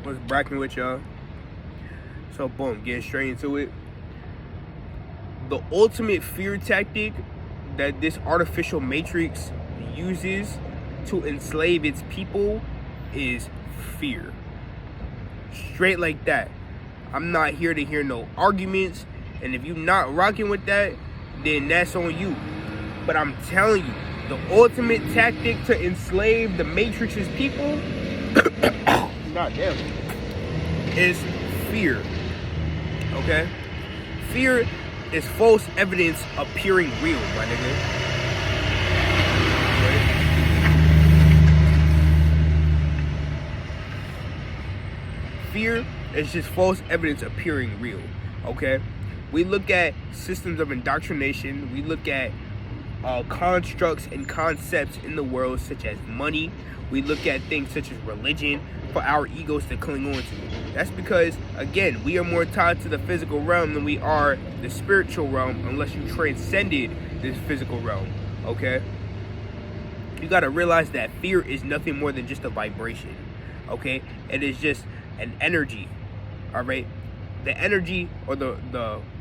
Was bracking with y'all. So boom, getting straight into it. The ultimate fear tactic that this artificial matrix uses to enslave its people is fear. Straight like that. I'm not here to hear no arguments, and if you're not rocking with that, then that's on you. But I'm telling you, the ultimate tactic to enslave the Matrix's people, goddamn, is fear. Okay? Fear is false evidence appearing real, my nigga. Fear is just false evidence appearing real, okay? We look at systems of indoctrination. We look at constructs and concepts in the world such as money. We look at things such as religion for our egos to cling on to. That's because, again, we are more tied to the physical realm than we are the spiritual realm, unless you transcended this physical realm, okay? You gotta realize that fear is nothing more than just a vibration, okay? It is just an energy, all right? The energy or the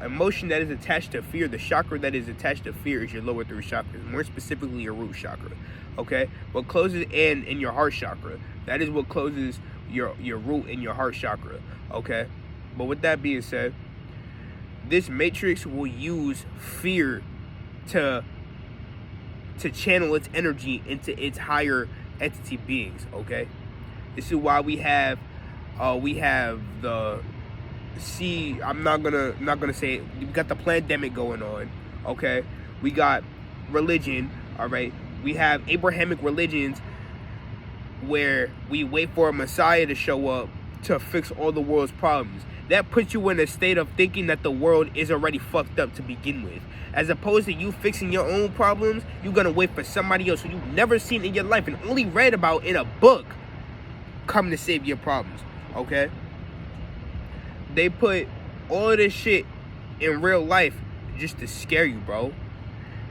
emotion that is attached to fear, the chakra that is attached to fear is your lower three chakras, more specifically your root chakra, okay? What closes in your heart chakra, that is what closes your root in your heart chakra, okay? But with that being said, this matrix will use fear to channel its energy into its higher entity beings, okay? This is why we have the I'm not gonna say it. We got the pandemic going on, okay? We got religion, all right? We have Abrahamic religions where we wait for a Messiah to show up to fix all the world's problems. That puts you in a state of thinking that the world is already fucked up to begin with. As opposed to you fixing your own problems, you're gonna wait for somebody else who you've never seen in your life and only read about in a book come to save your problems, okay? They put all of this shit in real life just to scare you, bro.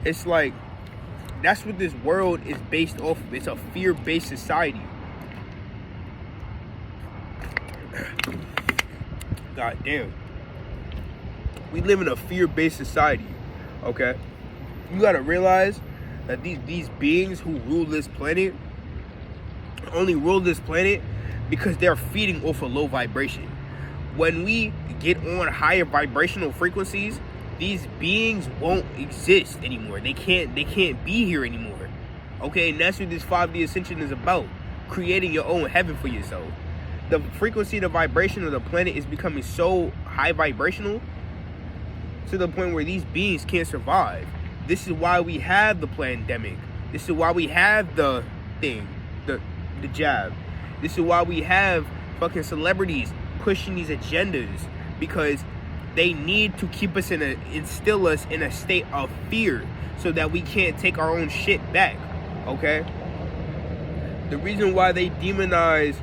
It's like, that's what this world is based off of. It's a fear-based society. God damn. We live in a fear-based society, okay? You gotta realize that these beings who rule this planet only rule this planet because they're feeding off a low vibration. When we get on higher vibrational frequencies, these beings won't exist anymore. They can't be here anymore. Okay, and that's what this 5D Ascension is about. Creating your own heaven for yourself. The frequency, the vibration of the planet is becoming so high vibrational to the point where these beings can't survive. This is why we have the pandemic. This is why we have the thing, the jab. This is why we have fucking celebrities pushing these agendas, because they need to keep us instill us in a state of fear so that we can't take our own shit back, okay? The reason why they demonize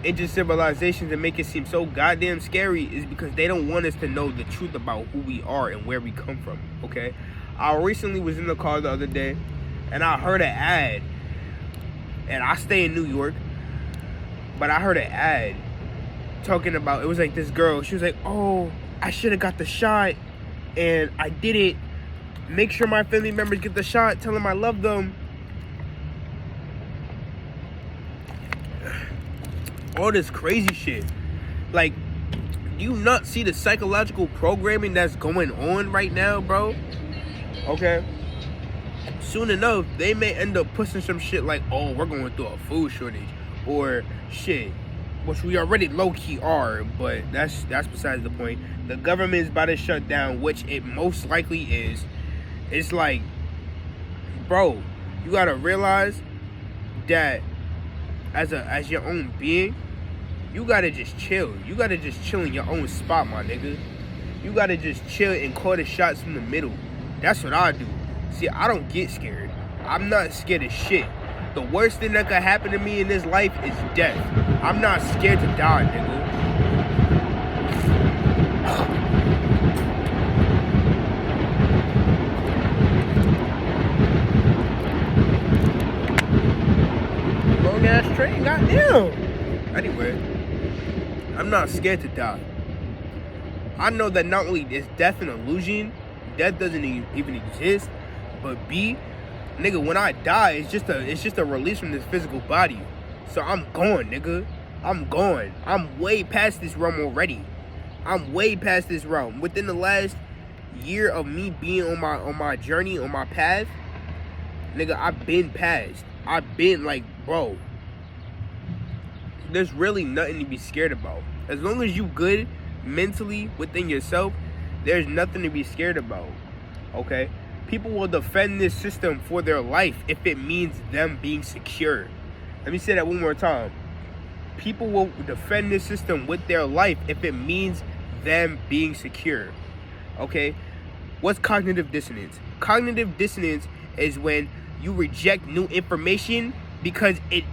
ancient civilizations and make it seem so goddamn scary is because they don't want us to know the truth about who we are and where we come from, okay? I recently was in the car the other day and I heard an ad, and I stay in New York, but I heard an ad talking about, it was like this girl, she was like, oh, I should have got the shot and I didn't. Make sure my family members get the shot, tell them I love them. All this crazy shit. Like, do you not see the psychological programming that's going on right now, bro? Okay, soon enough they may end up pushing some shit like, oh, we're going through a food shortage, or shit, which we already low-key are, but that's besides the point. The government is about to shut down, which it most likely is. It's like, bro, you gotta realize that as your own being, you gotta just chill. You gotta just chill in your own spot, my nigga. You gotta just chill and call the shots from the middle. That's what I do. See, I don't get scared. I'm not scared of shit. The worst thing that could happen to me in this life is death. I'm not scared to die, nigga. Long ass train, goddamn. Anyway, I'm not scared to die. I know that not only is death an illusion, death doesn't even exist, but B, nigga, when I die, it's just a release from this physical body. So I'm gone, nigga. I'm gone. I'm way past this realm already. I'm way past this realm. Within the last year of me being on my journey, on my path, nigga, I've been past. I've been like, bro, there's really nothing to be scared about. As long as you good mentally within yourself, there's nothing to be scared about. Okay? People will defend this system for their life if it means them being secure. Let me say that one more time. People will defend this system with their life if it means them being secure. Okay? What's cognitive dissonance? Cognitive dissonance is when you reject new information because it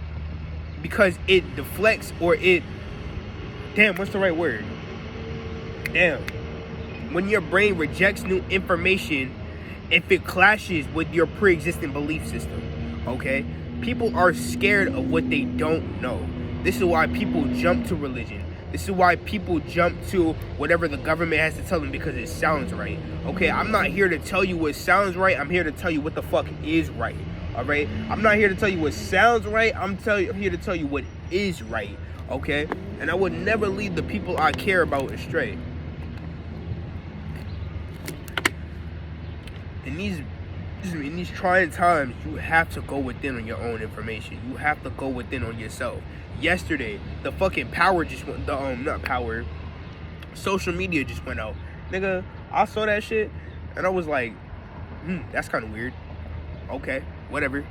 deflects or it... Damn, what's the right word? Damn. When your brain rejects new information if it clashes with your pre-existing belief system. Okay? People are scared of what they don't know. This is why people jump to religion. This is why people jump to whatever the government has to tell them because it sounds right. Okay, I'm not here to tell you what sounds right. I'm here to tell you what the fuck is right. Alright? I'm not here to tell you what sounds right. I'm here to tell you what is right. Okay? And I would never lead the people I care about astray. In these trying times, you have to go within on your own information. You have to go within on yourself. Yesterday, the fucking power just went, not power, social media just went out. Nigga, I saw that shit, and I was like, that's kind of weird. Okay, whatever.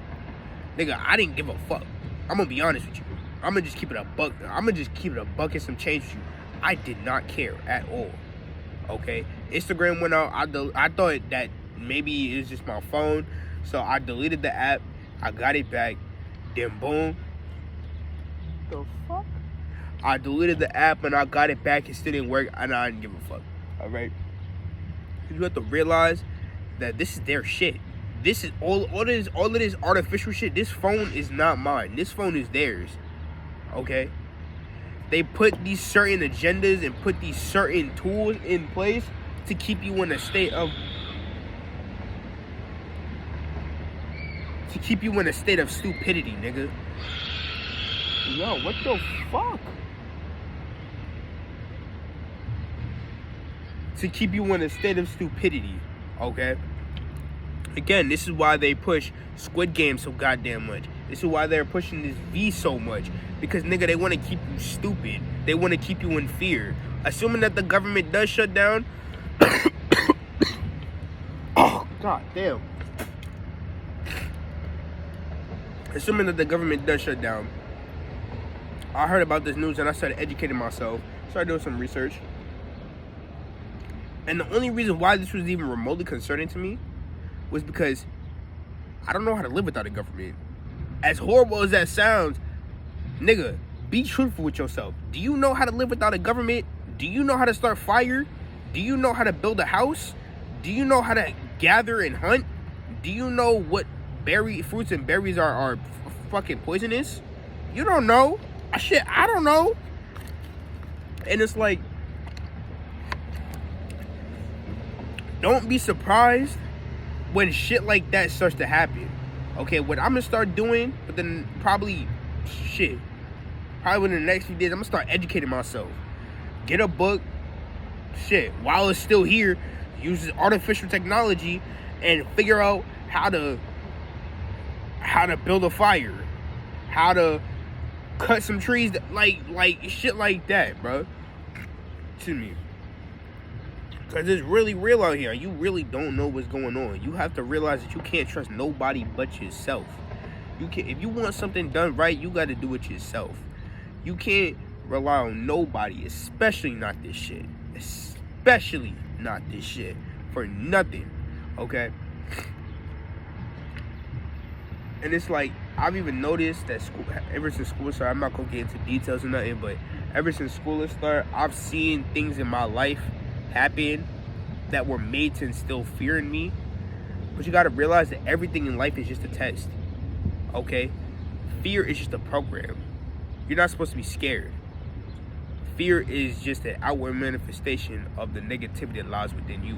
Nigga, I didn't give a fuck. I'm gonna be honest with you. I'm gonna just keep it a buck. I'm gonna just keep it a buck and some change with you. I did not care at all. Okay, Instagram went out. I thought that maybe it's just my phone, so I deleted the app. I got it back. Then boom. The fuck? I deleted the app and I got it back. It still didn't work, and I didn't give a fuck. All right. You have to realize that this is their shit. This is all of this artificial shit. This phone is not mine. This phone is theirs. Okay. They put these certain agendas and put these certain tools in place to keep you in a state of stupidity, nigga. Yo, what the fuck? To keep you in a state of stupidity, okay? Again, this is why they push Squid Game so goddamn much. This is why they're pushing this V so much. Because, nigga, they want to keep you stupid. They want to keep you in fear. Assuming that the government does shut down. Oh, god damn. Assuming that the government does shut down. I heard about this news and I started educating myself. Started doing some research. And the only reason why this was even remotely concerning to me was because I don't know how to live without a government. As horrible as that sounds, nigga, be truthful with yourself. Do you know how to live without a government? Do you know how to start fire? Do you know how to build a house? Do you know how to gather and hunt? Do you know what fruits and berries are fucking poisonous? You don't know. Shit, I don't know. And it's like, don't be surprised when shit like that starts to happen. Okay, what I'm gonna start doing, but then probably within the next few days, I'm gonna start educating myself. Get a book, while it's still here, use artificial technology and figure out how to build a fire, how to cut some trees, like shit like that, bro. To me. Because it's really real out here. You really don't know what's going on. You have to realize that you can't trust nobody but yourself. If you want something done right, you got to do it yourself. You can't rely on nobody, especially not this shit. Especially not this shit. For nothing. Okay? And it's like, I've even noticed that ever since school started, I'm not going to get into details or nothing, but ever since school has started, I've seen things in my life happen that were made to instill fear in me. But you got to realize that everything in life is just a test. Okay? Fear is just a program. You're not supposed to be scared. Fear is just an outward manifestation of the negativity that lies within you.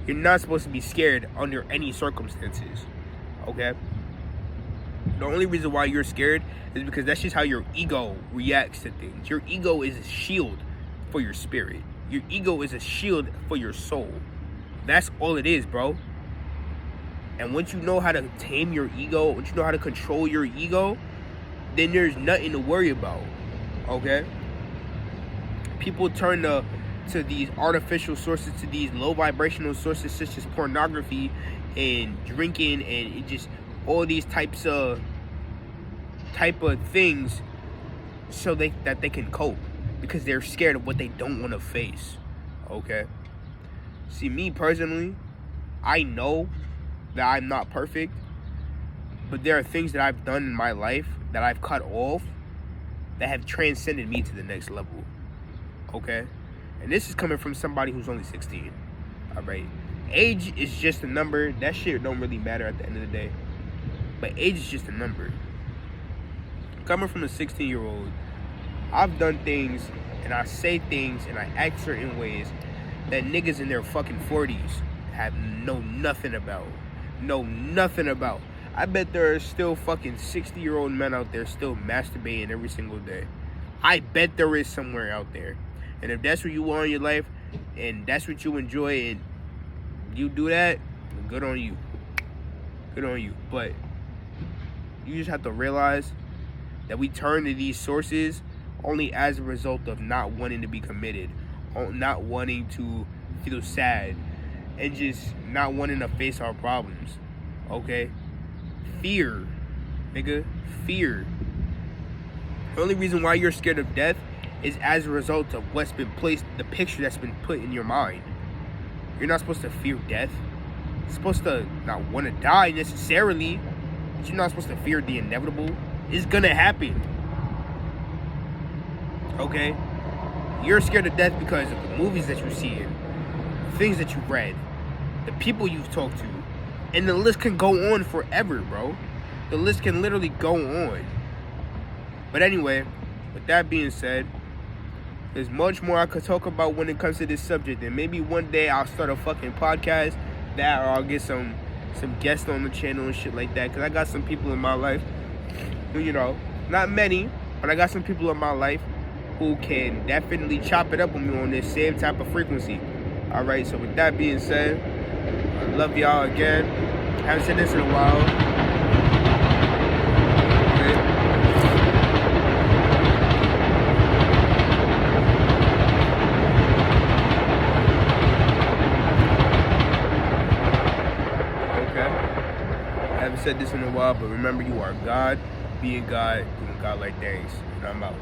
You're not supposed to be scared under any circumstances, okay? The only reason why you're scared is because that's just how your ego reacts to things. Your ego is a shield for your spirit. Your ego is a shield for your soul. That's all it is, bro. And once you know how to tame your ego, once you know how to control your ego, then there's nothing to worry about, okay? People turn to these artificial sources, to these low vibrational sources such as pornography and drinking and just all these type of things so that they can cope, because they're scared of what they don't want to face, okay? See, me personally, I know that I'm not perfect, but there are things that I've done in my life that I've cut off that have transcended me to the next level, okay? And this is coming from somebody who's only 16, all right? Age is just a number. That shit don't really matter at the end of the day, but age is just a number. Coming from a 16-year-old, I've done things and I say things and I act certain ways that niggas in their fucking 40s have know nothing about. I bet there are still fucking 60-year-old men out there still masturbating every single day. I bet there is somewhere out there. And if that's what you want in your life and that's what you enjoy and you do that, good on you. Good on you. But you just have to realize that we turn to these sources only as a result of not wanting to be committed, not wanting to feel sad, and just not wanting to face our problems, okay? Fear, nigga, fear. The only reason why you're scared of death is as a result of what's been placed, the picture that's been put in your mind. You're not supposed to fear death. You're supposed to not want to die necessarily, but you're not supposed to fear the inevitable. It's gonna happen, okay? You're scared of death because of the movies that you see, the things that you've read, the people you've talked to, and the list can go on forever, bro. The list can literally go on. But anyway, with that being said, there's much more I could talk about when it comes to this subject, and maybe one day I'll start a fucking podcast that, or I'll get some guests on the channel and shit like that, because I got some people in my life, you know, not many, but I got some people in my life who can definitely chop it up with me on this same type of frequency. All right, so with that being said, I love y'all again. Haven't said this in a while. I haven't said this in a while, but remember, you are God, being God, doing God-like things. And I'm out.